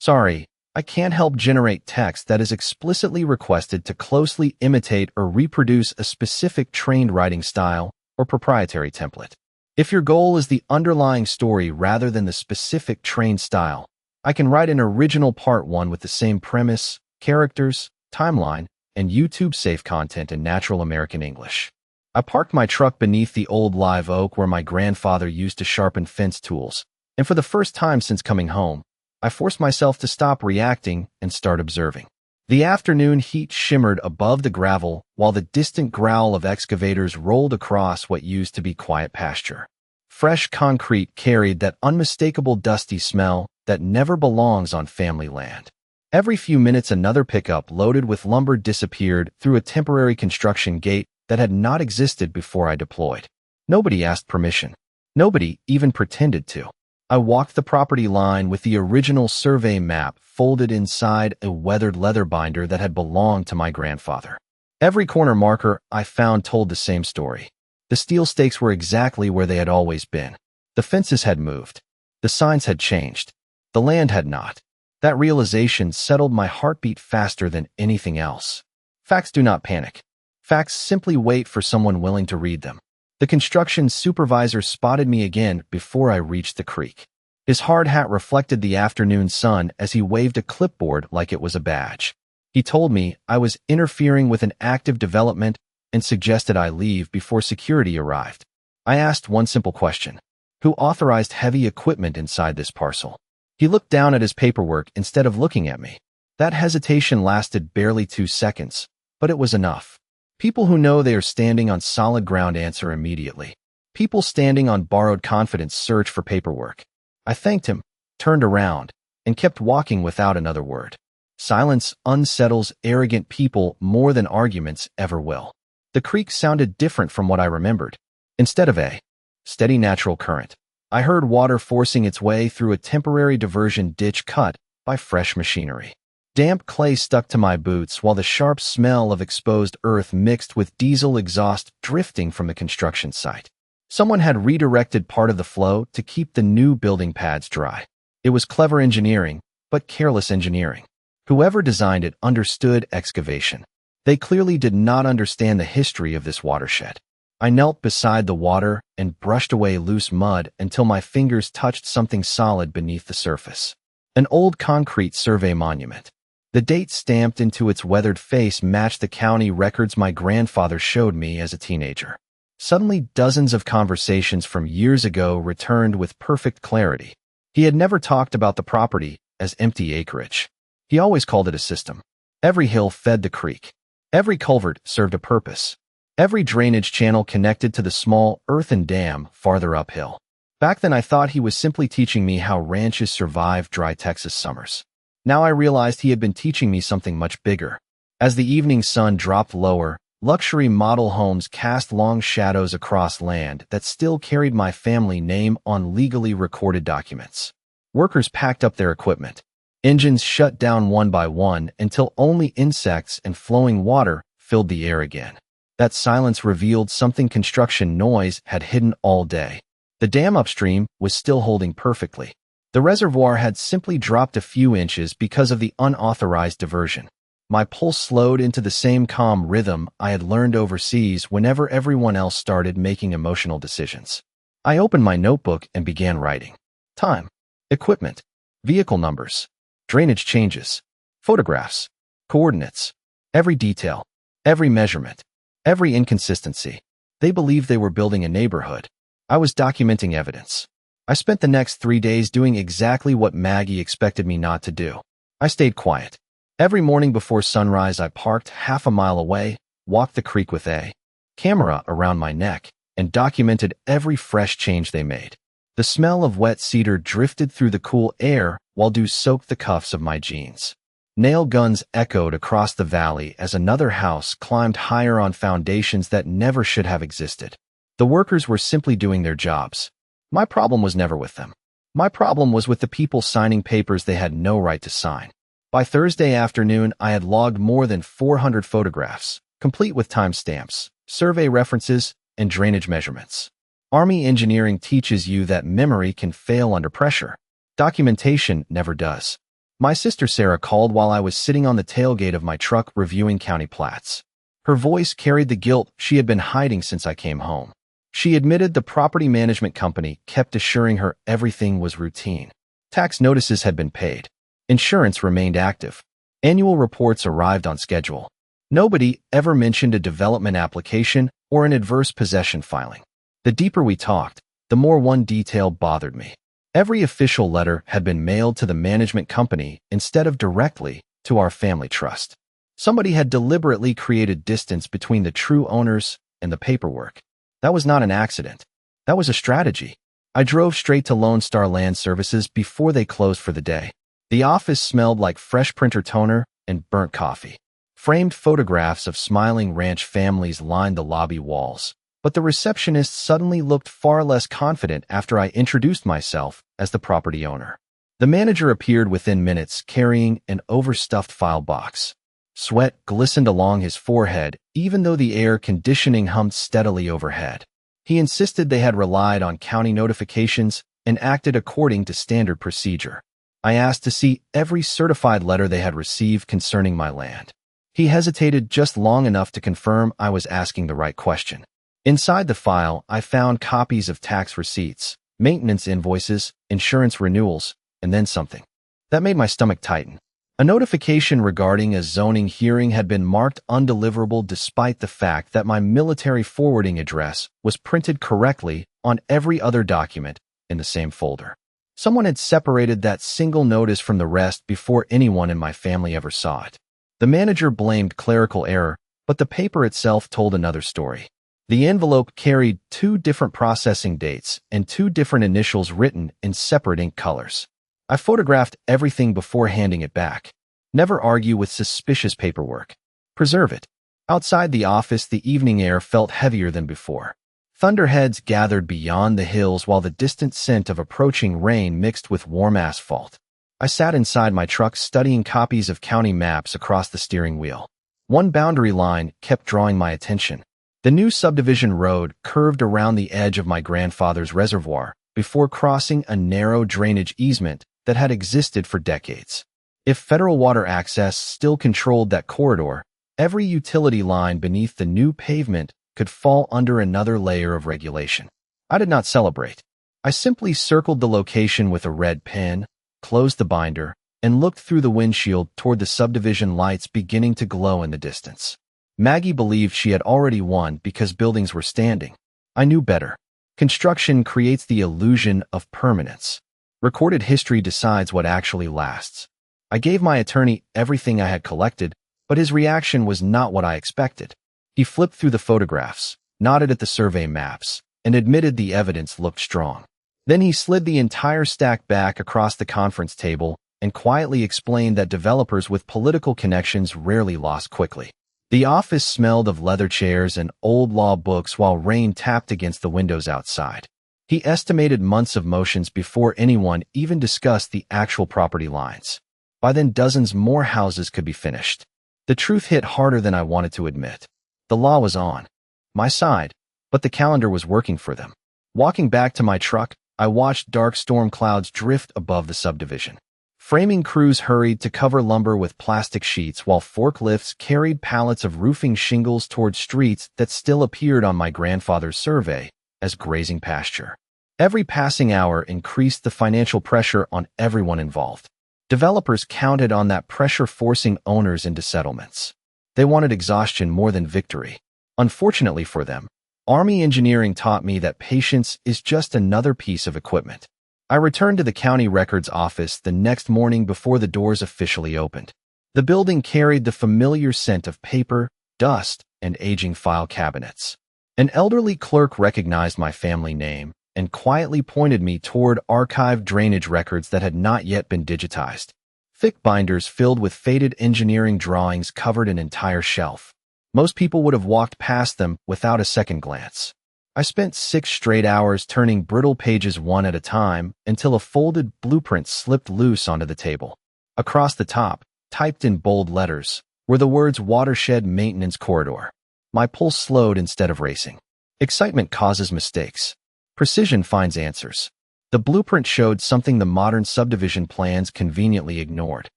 Sorry, I can't help generate text that is explicitly requested to closely imitate or reproduce a specific trained writing style or proprietary template. If your goal is the underlying story rather than the specific trained style, I can write an original part 1 with the same premise, characters, timeline, and YouTube-safe content in natural American English. I parked my truck beneath the old live oak where my grandfather used to sharpen fence tools, and for the first time since coming home, I forced myself to stop reacting and start observing. The afternoon heat shimmered above the gravel while the distant growl of excavators rolled across what used to be quiet pasture. Fresh concrete carried that unmistakable dusty smell that never belongs on family land. Every few minutes another pickup loaded with lumber disappeared through a temporary construction gate that had not existed before I deployed. Nobody asked permission. Nobody even pretended to. I walked the property line with the original survey map folded inside a weathered leather binder that had belonged to my grandfather. Every corner marker I found told the same story. The steel stakes were exactly where they had always been. The fences had moved. The signs had changed. The land had not. That realization settled my heartbeat faster than anything else. Facts do not panic. Facts simply wait for someone willing to read them. The construction supervisor spotted me again before I reached the creek. His hard hat reflected the afternoon sun as he waved a clipboard like it was a badge. He told me I was interfering with an active development and suggested I leave before security arrived. I asked one simple question. Who authorized heavy equipment inside this parcel? He looked down at his paperwork instead of looking at me. That hesitation lasted barely 2 seconds, but it was enough. People who know they are standing on solid ground answer immediately. People standing on borrowed confidence search for paperwork. I thanked him, turned around, and kept walking without another word. Silence unsettles arrogant people more than arguments ever will. The creek sounded different from what I remembered. Instead of a steady natural current, I heard water forcing its way through a temporary diversion ditch cut by fresh machinery. Damp clay stuck to my boots while the sharp smell of exposed earth mixed with diesel exhaust drifting from the construction site. Someone had redirected part of the flow to keep the new building pads dry. It was clever engineering, but careless engineering. Whoever designed it understood excavation. They clearly did not understand the history of this watershed. I knelt beside the water and brushed away loose mud until my fingers touched something solid beneath the surface. An old concrete survey monument. The date stamped into its weathered face matched the county records my grandfather showed me as a teenager. Suddenly, dozens of conversations from years ago returned with perfect clarity. He had never talked about the property as empty acreage. He always called it a system. Every hill fed the creek. Every culvert served a purpose. Every drainage channel connected to the small earthen dam farther uphill. Back then I thought he was simply teaching me how ranches survive dry Texas summers. Now I realized he had been teaching me something much bigger. As the evening sun dropped lower, luxury model homes cast long shadows across land that still carried my family name on legally recorded documents. Workers packed up their equipment. Engines shut down one by one until only insects and flowing water filled the air again. That silence revealed something construction noise had hidden all day. The dam upstream was still holding perfectly. The reservoir had simply dropped a few inches because of the unauthorized diversion. My pulse slowed into the same calm rhythm I had learned overseas whenever everyone else started making emotional decisions. I opened my notebook and began writing. Time, equipment, vehicle numbers, drainage changes, photographs, coordinates, every detail, every measurement, every inconsistency. They believed they were building a neighborhood. I was documenting evidence. I spent the next 3 days doing exactly what Maggie expected me not to do. I stayed quiet. Every morning before sunrise, I parked half a mile away, walked the creek with a camera around my neck, and documented every fresh change they made. The smell of wet cedar drifted through the cool air while dew soaked the cuffs of my jeans. Nail guns echoed across the valley as another house climbed higher on foundations that never should have existed. The workers were simply doing their jobs. My problem was never with them. My problem was with the people signing papers they had no right to sign. By Thursday afternoon, I had logged more than 400 photographs, complete with timestamps, survey references, and drainage measurements. Army engineering teaches you that memory can fail under pressure. Documentation never does. My sister Sarah called while I was sitting on the tailgate of my truck reviewing county plats. Her voice carried the guilt she had been hiding since I came home. She admitted the property management company kept assuring her everything was routine. Tax notices had been paid. Insurance remained active. Annual reports arrived on schedule. Nobody ever mentioned a development application or an adverse possession filing. The deeper we talked, the more one detail bothered me. Every official letter had been mailed to the management company instead of directly to our family trust. Somebody had deliberately created distance between the true owners and the paperwork. That was not an accident. That was a strategy. I drove straight to Lone Star Land Services before they closed for the day. The office smelled like fresh printer toner and burnt coffee. Framed photographs of smiling ranch families lined the lobby walls, but the receptionist suddenly looked far less confident after I introduced myself as the property owner. The manager appeared within minutes carrying an overstuffed file box. Sweat glistened along his forehead, even though the air conditioning hummed steadily overhead. He insisted they had relied on county notifications and acted according to standard procedure. I asked to see every certified letter they had received concerning my land. He hesitated just long enough to confirm I was asking the right question. Inside the file, I found copies of tax receipts, maintenance invoices, insurance renewals, and then something that made my stomach tighten. A notification regarding a zoning hearing had been marked undeliverable despite the fact that my military forwarding address was printed correctly on every other document in the same folder. Someone had separated that single notice from the rest before anyone in my family ever saw it. The manager blamed clerical error, but the paper itself told another story. The envelope carried 2 different processing dates and 2 different initials written in separate ink colors. I photographed everything before handing it back. Never argue with suspicious paperwork. Preserve it. Outside the office, the evening air felt heavier than before. Thunderheads gathered beyond the hills while the distant scent of approaching rain mixed with warm asphalt. I sat inside my truck studying copies of county maps across the steering wheel. One boundary line kept drawing my attention. The new subdivision road curved around the edge of my grandfather's reservoir before crossing a narrow drainage easement that had existed for decades. If federal water access still controlled that corridor, every utility line beneath the new pavement could fall under another layer of regulation. I did not celebrate. I simply circled the location with a red pen, closed the binder, and looked through the windshield toward the subdivision lights beginning to glow in the distance. Maggie believed she had already won because buildings were standing. I knew better. Construction creates the illusion of permanence. Recorded history decides what actually lasts. I gave my attorney everything I had collected, but his reaction was not what I expected. He flipped through the photographs, nodded at the survey maps, and admitted the evidence looked strong. Then he slid the entire stack back across the conference table and quietly explained that developers with political connections rarely lost quickly. The office smelled of leather chairs and old law books while rain tapped against the windows outside. He estimated months of motions before anyone even discussed the actual property lines. By then, dozens more houses could be finished. The truth hit harder than I wanted to admit. The law was on my side, but the calendar was working for them. Walking back to my truck, I watched dark storm clouds drift above the subdivision. Framing crews hurried to cover lumber with plastic sheets while forklifts carried pallets of roofing shingles toward streets that still appeared on my grandfather's survey as grazing pasture. Every passing hour increased the financial pressure on everyone involved. Developers counted on that pressure forcing owners into settlements. They wanted exhaustion more than victory. Unfortunately for them, Army engineering taught me that patience is just another piece of equipment. I returned to the county records office the next morning before the doors officially opened. The building carried the familiar scent of paper, dust, and aging file cabinets. An elderly clerk recognized my family name and quietly pointed me toward archived drainage records that had not yet been digitized. Thick binders filled with faded engineering drawings covered an entire shelf. Most people would have walked past them without a second glance. I spent 6 straight hours turning brittle pages one at a time until a folded blueprint slipped loose onto the table. Across the top, typed in bold letters, were the words Watershed Maintenance Corridor. My pulse slowed instead of racing. Excitement causes mistakes. Precision finds answers. The blueprint showed something the modern subdivision plans conveniently ignored.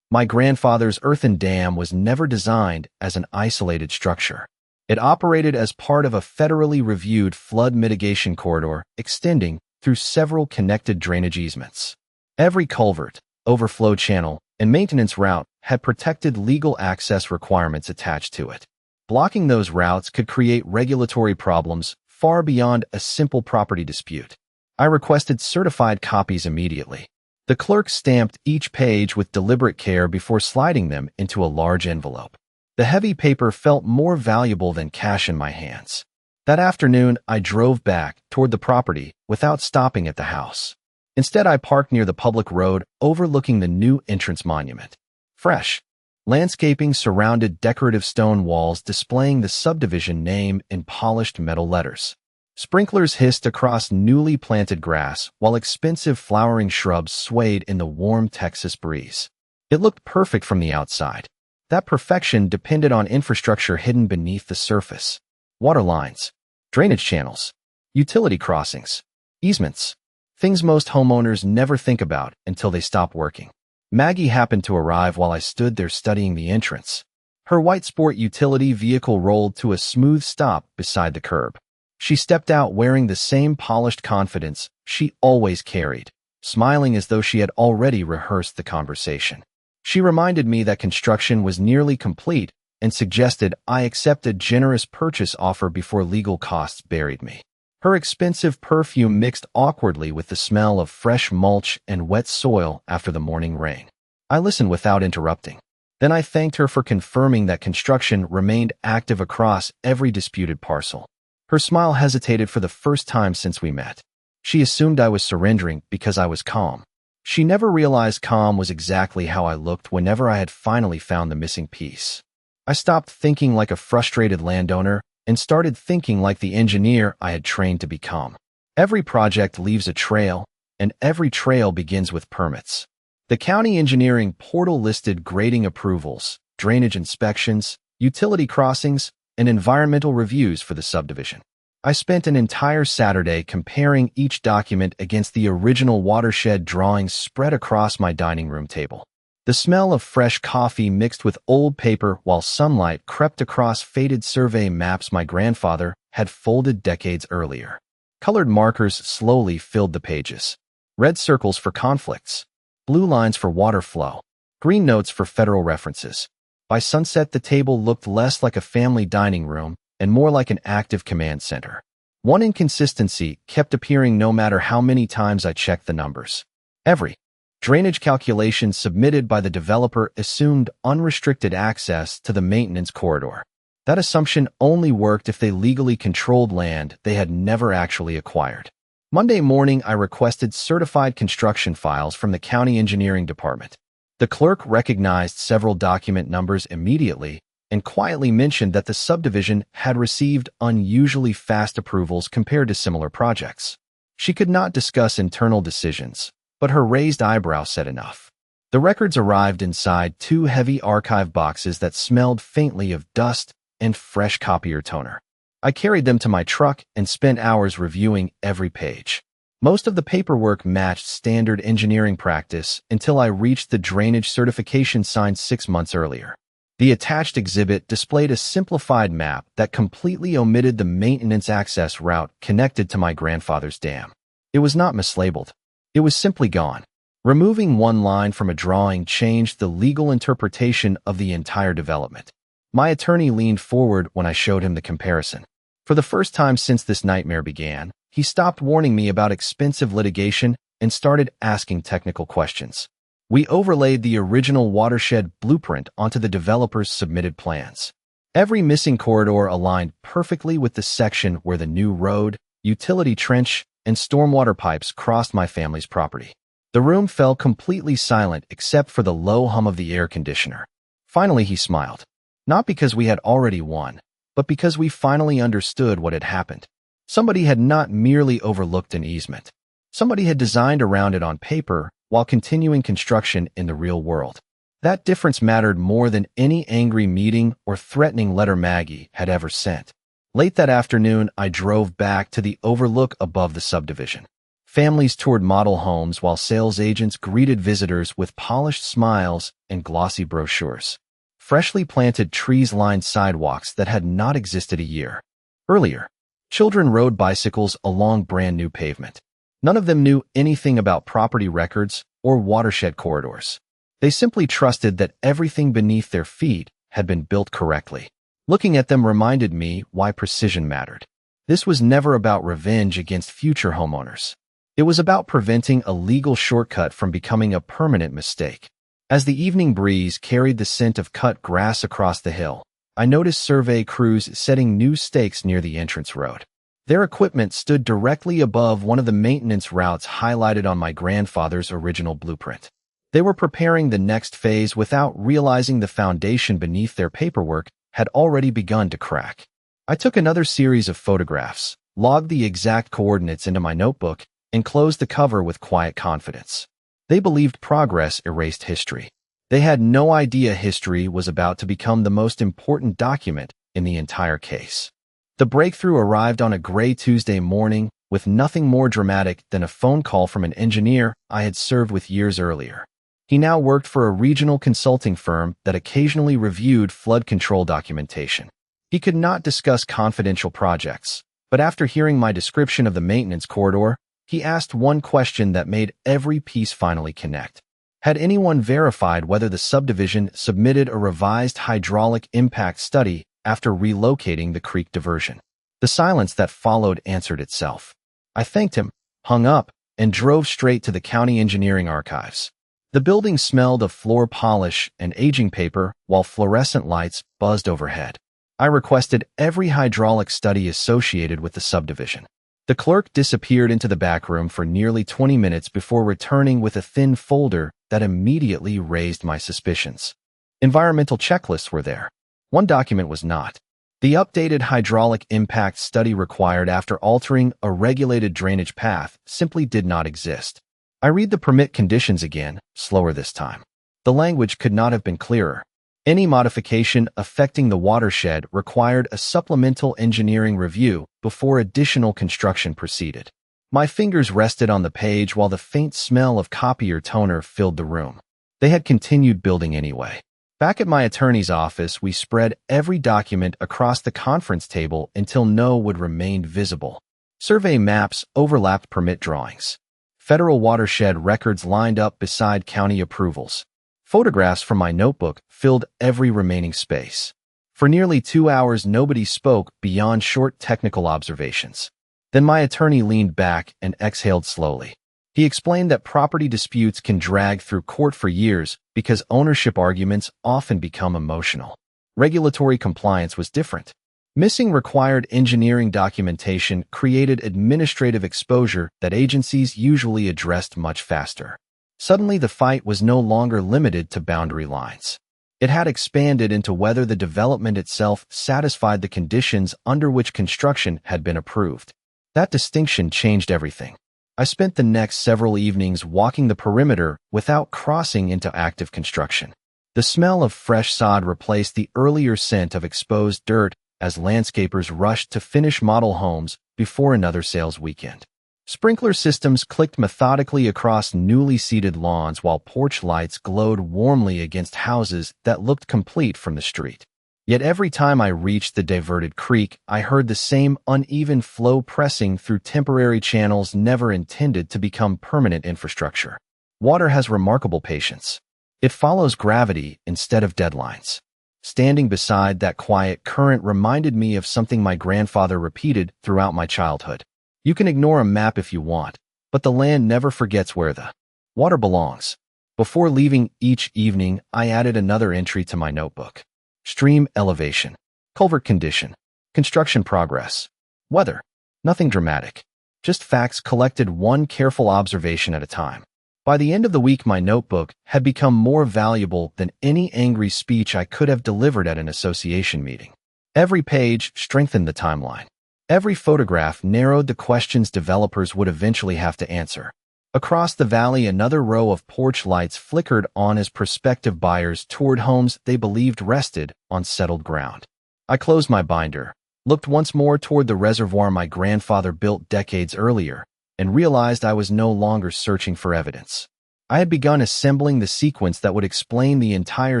My grandfather's earthen dam was never designed as an isolated structure. It operated as part of a federally reviewed flood mitigation corridor extending through several connected drainage easements. Every culvert, overflow channel, and maintenance route had protected legal access requirements attached to it. Blocking those routes could create regulatory problems far beyond a simple property dispute. I requested certified copies immediately. The clerk stamped each page with deliberate care before sliding them into a large envelope. The heavy paper felt more valuable than cash in my hands. That afternoon, I drove back toward the property without stopping at the house. Instead, I parked near the public road overlooking the new entrance monument. Fresh landscaping surrounded decorative stone walls displaying the subdivision name in polished metal letters. Sprinklers hissed across newly planted grass while expensive flowering shrubs swayed in the warm Texas breeze. It looked perfect from the outside. That perfection depended on infrastructure hidden beneath the surface. Water lines, drainage channels, utility crossings, easements. Things most homeowners never think about until they stop working. Maggie happened to arrive while I stood there studying the entrance. Her white sport utility vehicle rolled to a smooth stop beside the curb. She stepped out wearing the same polished confidence she always carried, smiling as though she had already rehearsed the conversation. She reminded me that construction was nearly complete and suggested I accept a generous purchase offer before legal costs buried me. Her expensive perfume mixed awkwardly with the smell of fresh mulch and wet soil after the morning rain. I listened without interrupting. Then I thanked her for confirming that construction remained active across every disputed parcel. Her smile hesitated for the first time since we met. She assumed I was surrendering because I was calm. She never realized calm was exactly how I looked whenever I had finally found the missing piece. I stopped thinking like a frustrated landowner and started thinking like the engineer I had trained to become. Every project leaves a trail, and every trail begins with permits. The county engineering portal listed grading approvals, drainage inspections, utility crossings, and environmental reviews for the subdivision. I spent an entire Saturday comparing each document against the original watershed drawings spread across my dining room table. The smell of fresh coffee mixed with old paper while sunlight crept across faded survey maps my grandfather had folded decades earlier. Colored markers slowly filled the pages. Red circles for conflicts, blue lines for water flow, green notes for federal references. By sunset, the table looked less like a family dining room and more like an active command center. One inconsistency kept appearing no matter how many times I checked the numbers. Every drainage calculation submitted by the developer assumed unrestricted access to the maintenance corridor. That assumption only worked if they legally controlled land they had never actually acquired. Monday morning, I requested certified construction files from the county engineering department. The clerk recognized several document numbers immediately and quietly mentioned that the subdivision had received unusually fast approvals compared to similar projects. She could not discuss internal decisions, but her raised eyebrow said enough. The records arrived inside two heavy archive boxes that smelled faintly of dust and fresh copier toner. I carried them to my truck and spent hours reviewing every page. Most of the paperwork matched standard engineering practice until I reached the drainage certification signed 6 months earlier. The attached exhibit displayed a simplified map that completely omitted the maintenance access route connected to my grandfather's dam. It was not mislabeled. It was simply gone. Removing one line from a drawing changed the legal interpretation of the entire development. My attorney leaned forward when I showed him the comparison. For the first time since this nightmare began, he stopped warning me about expensive litigation and started asking technical questions. We overlaid the original watershed blueprint onto the developer's submitted plans. Every missing corridor aligned perfectly with the section where the new road, utility trench, and stormwater pipes crossed my family's property. The room fell completely silent except for the low hum of the air conditioner. Finally, he smiled. Not because we had already won, but because we finally understood what had happened. Somebody had not merely overlooked an easement. Somebody had designed around it on paper while continuing construction in the real world. That difference mattered more than any angry meeting or threatening letter Maggie had ever sent. Late that afternoon, I drove back to the overlook above the subdivision. Families toured model homes while sales agents greeted visitors with polished smiles and glossy brochures. Freshly planted trees lined sidewalks that had not existed a year earlier. Children rode bicycles along brand new pavement. None of them knew anything about property records or watershed corridors. They simply trusted that everything beneath their feet had been built correctly. Looking at them reminded me why precision mattered. This was never about revenge against future homeowners. It was about preventing a legal shortcut from becoming a permanent mistake. As the evening breeze carried the scent of cut grass across the hill, I noticed survey crews setting new stakes near the entrance road. Their equipment stood directly above one of the maintenance routes highlighted on my grandfather's original blueprint. They were preparing the next phase without realizing the foundation beneath their paperwork had already begun to crack. I took another series of photographs, logged the exact coordinates into my notebook, and closed the cover with quiet confidence. They believed progress erased history. They had no idea history was about to become the most important document in the entire case. The breakthrough arrived on a gray Tuesday morning with nothing more dramatic than a phone call from an engineer I had served with years earlier. He now worked for a regional consulting firm that occasionally reviewed flood control documentation. He could not discuss confidential projects, but after hearing my description of the maintenance corridor, he asked one question that made every piece finally connect. Had anyone verified whether the subdivision submitted a revised hydraulic impact study after relocating the creek diversion? The silence that followed answered itself. I thanked him, hung up, and drove straight to the county engineering archives. The building smelled of floor polish and aging paper while fluorescent lights buzzed overhead. I requested every hydraulic study associated with the subdivision. The clerk disappeared into the back room for nearly 20 minutes before returning with a thin folder that immediately raised my suspicions. Environmental checklists were there. One document was not. The updated hydraulic impact study required after altering a regulated drainage path simply did not exist. I read the permit conditions again, slower this time. The language could not have been clearer. Any modification affecting the watershed required a supplemental engineering review before additional construction proceeded. My fingers rested on the page while the faint smell of copier toner filled the room. They had continued building anyway. Back at my attorney's office, we spread every document across the conference table until no would remain visible. Survey maps overlapped permit drawings. Federal watershed records lined up beside county approvals. Photographs from my notebook filled every remaining space. For nearly 2 hours, nobody spoke beyond short technical observations. Then my attorney leaned back and exhaled slowly. He explained that property disputes can drag through court for years because ownership arguments often become emotional. Regulatory compliance was different. Missing required engineering documentation created administrative exposure that agencies usually addressed much faster. Suddenly, the fight was no longer limited to boundary lines. It had expanded into whether the development itself satisfied the conditions under which construction had been approved. That distinction changed everything. I spent the next several evenings walking the perimeter without crossing into active construction. The smell of fresh sod replaced the earlier scent of exposed dirt as landscapers rushed to finish model homes before another sales weekend. Sprinkler systems clicked methodically across newly seeded lawns while porch lights glowed warmly against houses that looked complete from the street. Yet every time I reached the diverted creek, I heard the same uneven flow pressing through temporary channels never intended to become permanent infrastructure. Water has remarkable patience. It follows gravity instead of deadlines. Standing beside that quiet current reminded me of something my grandfather repeated throughout my childhood. You can ignore a map if you want, but the land never forgets where the water belongs. Before leaving each evening, I added another entry to my notebook. Stream elevation, culvert condition, construction progress, weather. Nothing dramatic, just facts collected one careful observation at a time. By the end of the week, my notebook had become more valuable than any angry speech I could have delivered at an association meeting. Every page strengthened the timeline. Every photograph narrowed the questions developers would eventually have to answer. Across the valley, another row of porch lights flickered on as prospective buyers toured homes they believed rested on settled ground. I closed my binder, looked once more toward the reservoir my grandfather built decades earlier, and realized I was no longer searching for evidence. I had begun assembling the sequence that would explain the entire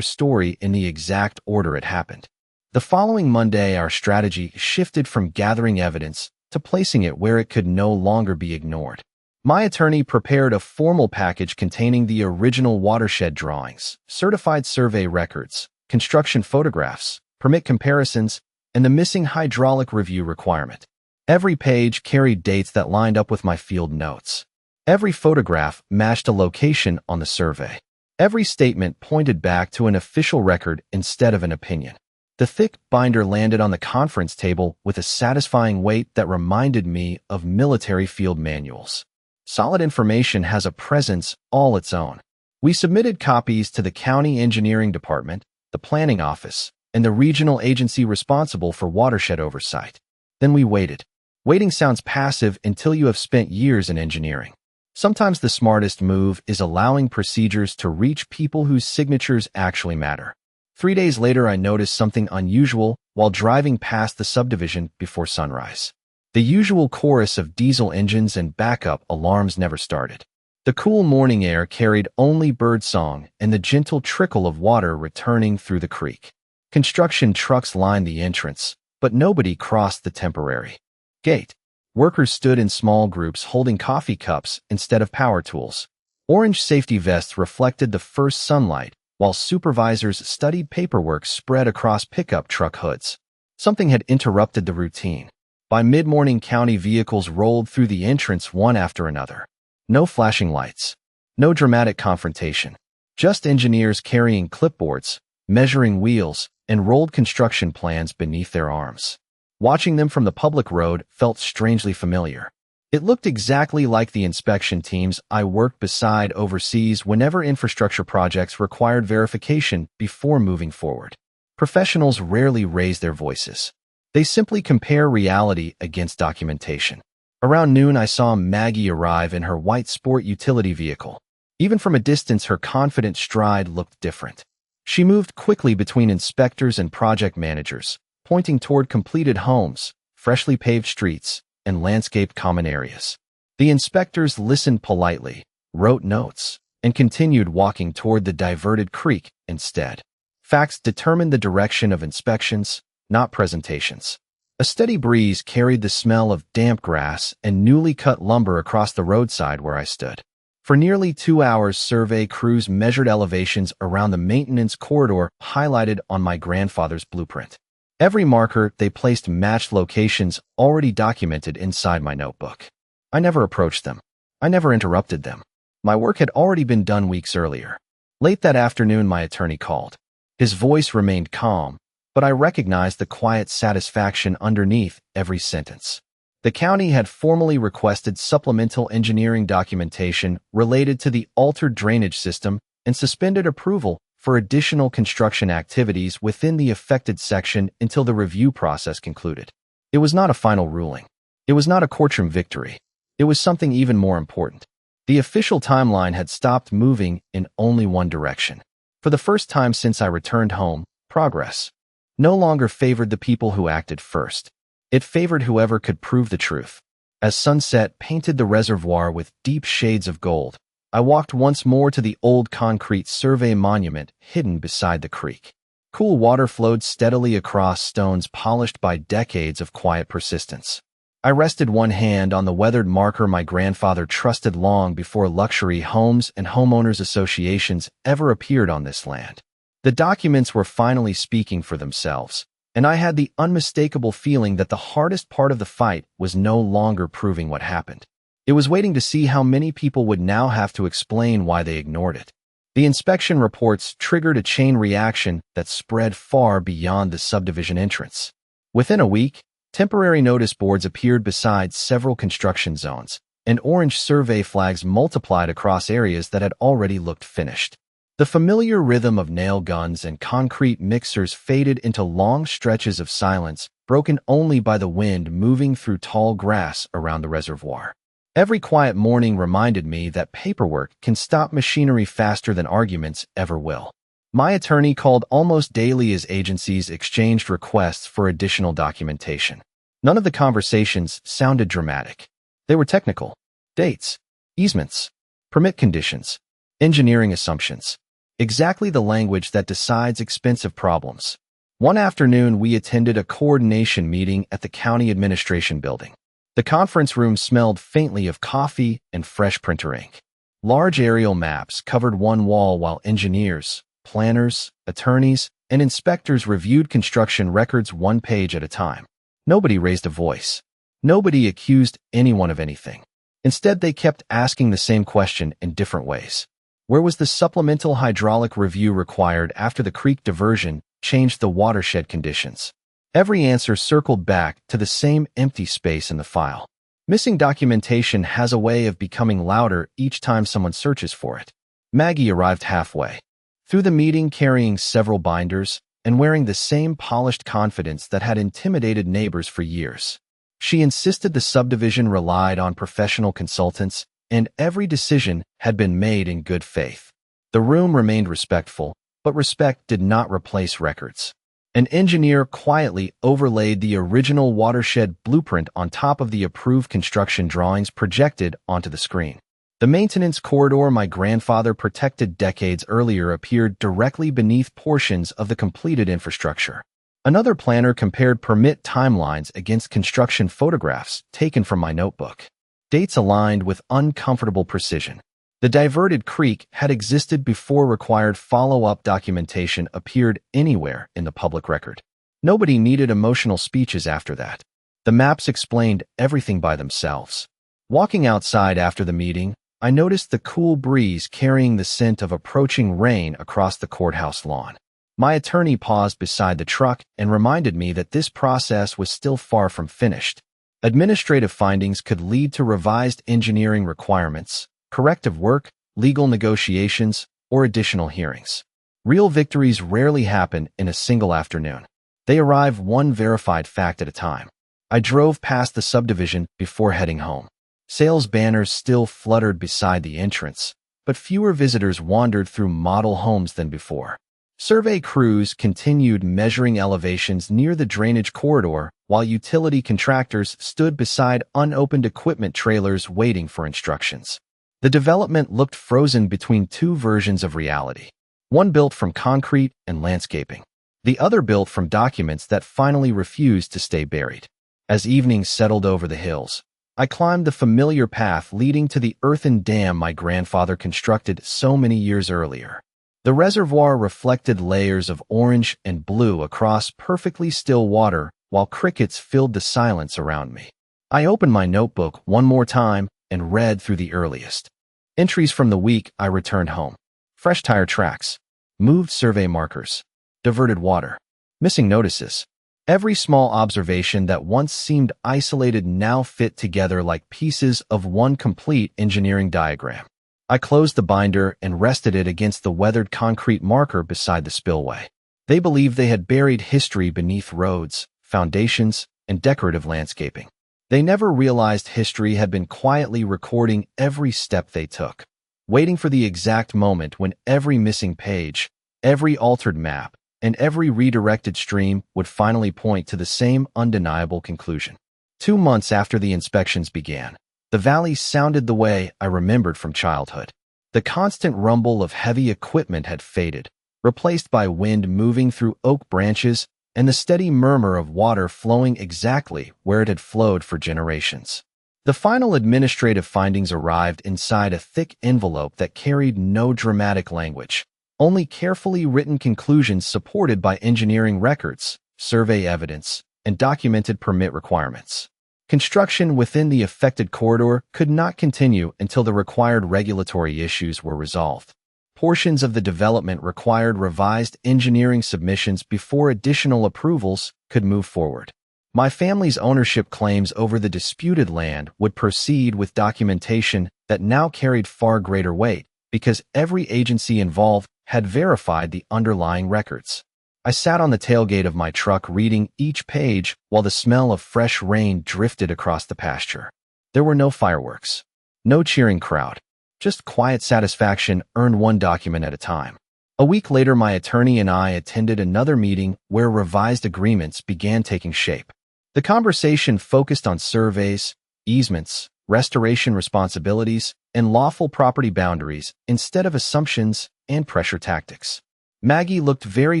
story in the exact order it happened. The following Monday, our strategy shifted from gathering evidence to placing it where it could no longer be ignored. My attorney prepared a formal package containing the original watershed drawings, certified survey records, construction photographs, permit comparisons, and the missing hydraulic review requirement. Every page carried dates that lined up with my field notes. Every photograph matched a location on the survey. Every statement pointed back to an official record instead of an opinion. The thick binder landed on the conference table with a satisfying weight that reminded me of military field manuals. Solid information has a presence all its own. We submitted copies to the county engineering department, the planning office, and the regional agency responsible for watershed oversight. Then we waited. Waiting sounds passive until you have spent years in engineering. Sometimes the smartest move is allowing procedures to reach people whose signatures actually matter. 3 days later, I noticed something unusual while driving past the subdivision before sunrise. The usual chorus of diesel engines and backup alarms never started. The cool morning air carried only birdsong and the gentle trickle of water returning through the creek. Construction trucks lined the entrance, but nobody crossed the temporary gate. Workers stood in small groups holding coffee cups instead of power tools. Orange safety vests reflected the first sunlight, while supervisors studied paperwork spread across pickup truck hoods. Something had interrupted the routine. By mid-morning, county vehicles rolled through the entrance one after another. No flashing lights. No dramatic confrontation. Just engineers carrying clipboards, measuring wheels, and rolled construction plans beneath their arms. Watching them from the public road felt strangely familiar. It looked exactly like the inspection teams I worked beside overseas whenever infrastructure projects required verification before moving forward. Professionals rarely raise their voices. They simply compare reality against documentation. Around noon, I saw Maggie arrive in her white sport utility vehicle. Even from a distance, her confident stride looked different. She moved quickly between inspectors and project managers, pointing toward completed homes, freshly paved streets, and landscaped common areas. The inspectors listened politely, wrote notes, and continued walking toward the diverted creek instead. Facts determined the direction of inspections, not presentations. A steady breeze carried the smell of damp grass and newly cut lumber across the roadside where I stood. For nearly 2 hours, survey crews measured elevations around the maintenance corridor highlighted on my grandfather's blueprint. Every marker they placed matched locations already documented inside my notebook. I never approached them. I never interrupted them. My work had already been done weeks earlier. Late that afternoon, my attorney called. His voice remained calm, but I recognized the quiet satisfaction underneath every sentence. The county had formally requested supplemental engineering documentation related to the altered drainage system and suspended approval for additional construction activities within the affected section until the review process concluded. It was not a final ruling. It was not a courtroom victory. It was something even more important. The official timeline had stopped moving in only one direction. For the first time since I returned home, progress no longer favored the people who acted first. It favored whoever could prove the truth. As sunset painted the reservoir with deep shades of gold, I walked once more to the old concrete survey monument hidden beside the creek. Cool water flowed steadily across stones polished by decades of quiet persistence. I rested one hand on the weathered marker my grandfather trusted long before luxury homes and homeowners associations ever appeared on this land. The documents were finally speaking for themselves, and I had the unmistakable feeling that the hardest part of the fight was no longer proving what happened. It was waiting to see how many people would now have to explain why they ignored it. The inspection reports triggered a chain reaction that spread far beyond the subdivision entrance. Within a week, temporary notice boards appeared beside several construction zones, and orange survey flags multiplied across areas that had already looked finished. The familiar rhythm of nail guns and concrete mixers faded into long stretches of silence, broken only by the wind moving through tall grass around the reservoir. Every quiet morning reminded me that paperwork can stop machinery faster than arguments ever will. My attorney called almost daily as agencies exchanged requests for additional documentation. None of the conversations sounded dramatic. They were technical. Dates, easements, permit conditions, engineering assumptions. Exactly the language that decides expensive problems. One afternoon, we attended a coordination meeting at the county administration building. The conference room smelled faintly of coffee and fresh printer ink. Large aerial maps covered one wall while engineers, planners, attorneys, and inspectors reviewed construction records one page at a time. Nobody raised a voice. Nobody accused anyone of anything. Instead, they kept asking the same question in different ways. Where was the supplemental hydraulic review required after the creek diversion changed the watershed conditions? Every answer circled back to the same empty space in the file. Missing documentation has a way of becoming louder each time someone searches for it. Maggie arrived halfway through the meeting carrying several binders and wearing the same polished confidence that had intimidated neighbors for years. She insisted the subdivision relied on professional consultants and every decision had been made in good faith. The room remained respectful, but respect did not replace records. An engineer quietly overlaid the original watershed blueprint on top of the approved construction drawings projected onto the screen. The maintenance corridor my grandfather protected decades earlier appeared directly beneath portions of the completed infrastructure. Another planner compared permit timelines against construction photographs taken from my notebook. Dates aligned with uncomfortable precision. The diverted creek had existed before required follow-up documentation appeared anywhere in the public record. Nobody needed emotional speeches after that. The maps explained everything by themselves. Walking outside after the meeting, I noticed the cool breeze carrying the scent of approaching rain across the courthouse lawn. My attorney paused beside the truck and reminded me that this process was still far from finished. Administrative findings could lead to revised engineering requirements, corrective work, legal negotiations, or additional hearings. Real victories rarely happen in a single afternoon. They arrive one verified fact at a time. I drove past the subdivision before heading home. Sales banners still fluttered beside the entrance, but fewer visitors wandered through model homes than before. Survey crews continued measuring elevations near the drainage corridor, while utility contractors stood beside unopened equipment trailers waiting for instructions. The development looked frozen between two versions of reality. One built from concrete and landscaping. The other built from documents that finally refused to stay buried. As evening settled over the hills, I climbed the familiar path leading to the earthen dam my grandfather constructed so many years earlier. The reservoir reflected layers of orange and blue across perfectly still water while crickets filled the silence around me. I opened my notebook one more time and read through the earliest entries from the week I returned home. Fresh tire tracks, moved survey markers, diverted water, missing notices. Every small observation that once seemed isolated now fit together like pieces of one complete engineering diagram. I closed the binder and rested it against the weathered concrete marker beside the spillway. They believed they had buried history beneath roads, foundations, and decorative landscaping. They never realized history had been quietly recording every step they took, waiting for the exact moment when every missing page, every altered map, and every redirected stream would finally point to the same undeniable conclusion. 2 months after the inspections began, the valley sounded the way I remembered from childhood. The constant rumble of heavy equipment had faded, replaced by wind moving through oak branches and the steady murmur of water flowing exactly where it had flowed for generations. The final administrative findings arrived inside a thick envelope that carried no dramatic language, only carefully written conclusions supported by engineering records, survey evidence, and documented permit requirements. Construction within the affected corridor could not continue until the required regulatory issues were resolved. Portions of the development required revised engineering submissions before additional approvals could move forward. My family's ownership claims over the disputed land would proceed with documentation that now carried far greater weight because every agency involved had verified the underlying records. I sat on the tailgate of my truck reading each page while the smell of fresh rain drifted across the pasture. There were no fireworks, no cheering crowd, just quiet satisfaction earned one document at a time. A week later, my attorney and I attended another meeting where revised agreements began taking shape. The conversation focused on surveys, easements, restoration responsibilities, and lawful property boundaries instead of assumptions and pressure tactics. Maggie looked very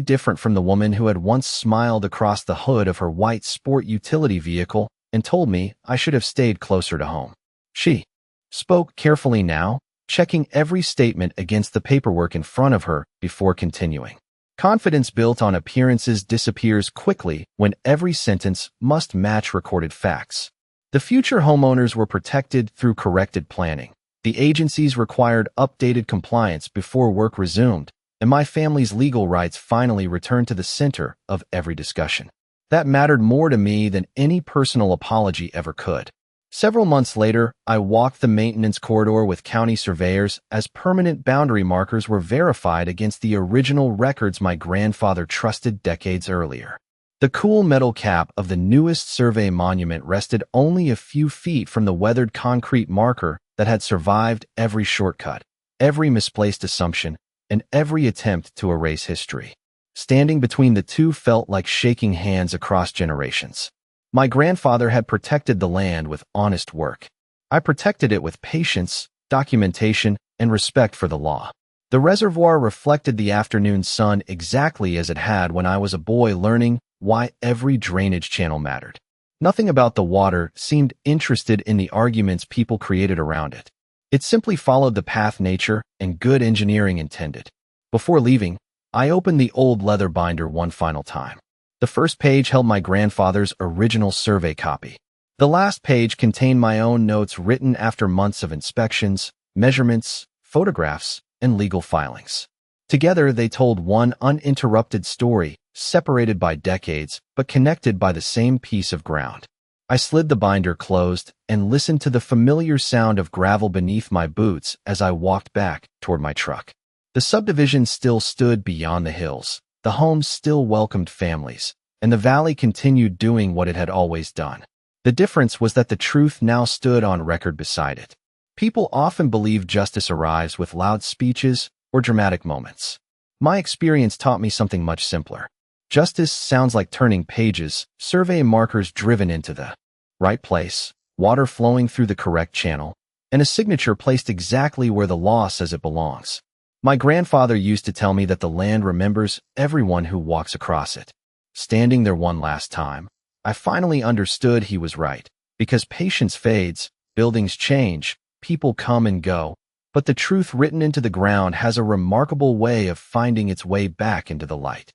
different from the woman who had once smiled across the hood of her white sport utility vehicle and told me I should have stayed closer to home. She spoke carefully now, checking every statement against the paperwork in front of her before continuing. Confidence built on appearances disappears quickly when every sentence must match recorded facts. The future homeowners were protected through corrected planning. The agencies required updated compliance before work resumed, and my family's legal rights finally returned to the center of every discussion. That mattered more to me than any personal apology ever could. Several months later, I walked the maintenance corridor with county surveyors as permanent boundary markers were verified against the original records my grandfather trusted decades earlier. The cool metal cap of the newest survey monument rested only a few feet from the weathered concrete marker that had survived every shortcut, every misplaced assumption, and every attempt to erase history. Standing between the two felt like shaking hands across generations. My grandfather had protected the land with honest work. I protected it with patience, documentation, and respect for the law. The reservoir reflected the afternoon sun exactly as it had when I was a boy learning why every drainage channel mattered. Nothing about the water seemed interested in the arguments people created around it. It simply followed the path nature and good engineering intended. Before leaving, I opened the old leather binder one final time. The first page held my grandfather's original survey copy. The last page contained my own notes written after months of inspections, measurements, photographs, and legal filings. Together, they told one uninterrupted story, separated by decades, but connected by the same piece of ground. I slid the binder closed and listened to the familiar sound of gravel beneath my boots as I walked back toward my truck. The subdivision still stood beyond the hills. The homes still welcomed families, and the valley continued doing what it had always done. The difference was that the truth now stood on record beside it. People often believe justice arrives with loud speeches or dramatic moments. My experience taught me something much simpler. Justice sounds like turning pages, survey markers driven into the right place, water flowing through the correct channel, and a signature placed exactly where the law says it belongs. My grandfather used to tell me that the land remembers everyone who walks across it. Standing there one last time, I finally understood he was right, because patience fades, buildings change, people come and go, but the truth written into the ground has a remarkable way of finding its way back into the light.